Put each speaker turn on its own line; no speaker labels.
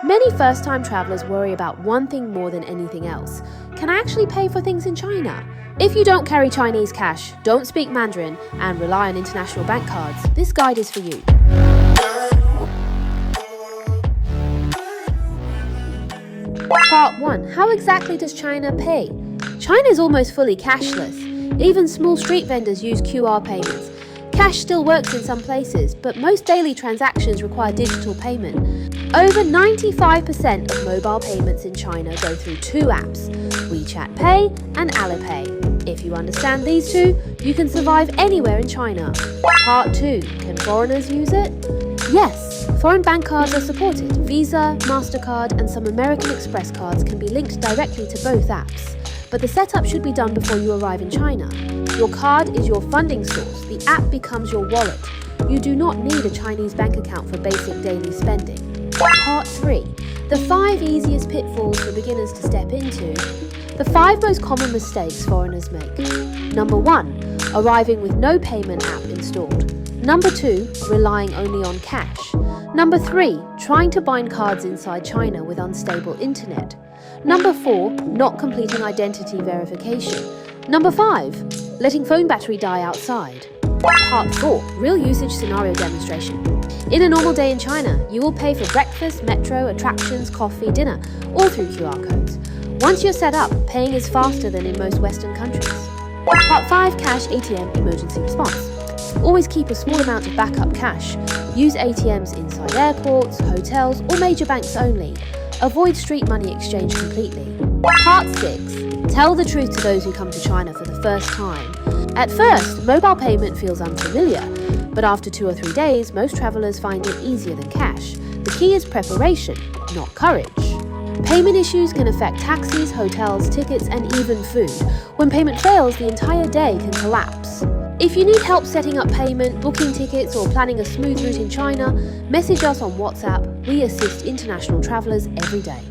Many first-time travelers worry about one thing more than anything else. Can I actually pay for things in China? If you don't carry Chinese cash, don't speak Mandarin, and rely on international bank cards, this guide is for you. Part 1. How exactly does China pay? China is almost fully cashless. Even small street vendors use QR payments. Cash still works in some places, but most daily transactions require digital payment. Over 95% of mobile payments in China go through two apps, WeChat Pay and Alipay. If you understand these two, you can survive anywhere in China. Part 2. Can foreigners use it? Yes, foreign bank cards are supported. Visa, MasterCard and some American Express cards can be linked directly to both apps. But the setup should be done before you arrive in China. Your card is your funding source. The app becomes your wallet. You do not need a Chinese bank account for basic daily spending. Part 3. The 5 easiest pitfalls for beginners to step into. The 5 most common mistakes foreigners make. Number 1. Arriving with no payment app installed. Number 2. Relying only on cash. Number 3. Trying to bind cards inside China with unstable internet. Number 4. Not completing identity verification. Number 5. Letting phone battery die outside. Part 4. Real usage scenario demonstration. In a normal day in China, you will pay for breakfast, metro, attractions, coffee, dinner, all through QR codes. Once you're set up, paying is faster than in most Western countries. Part 5. Cash ATM emergency response. Always keep a small amount of backup cash. Use ATMs inside airports, hotels, or major banks only. Avoid street money exchange completely. Part 6. Tell the truth to those who come to China for the first time. At first, mobile payment feels unfamiliar, but after 2 or 3 days, most travelers find it easier than cash. The key is preparation, not courage. Payment issues can affect taxis, hotels, tickets, and even food. When payment fails, the entire day can collapse. If you need help setting up payment, booking tickets, or planning a smooth route in China, message us on WhatsApp. We assist international travelers every day.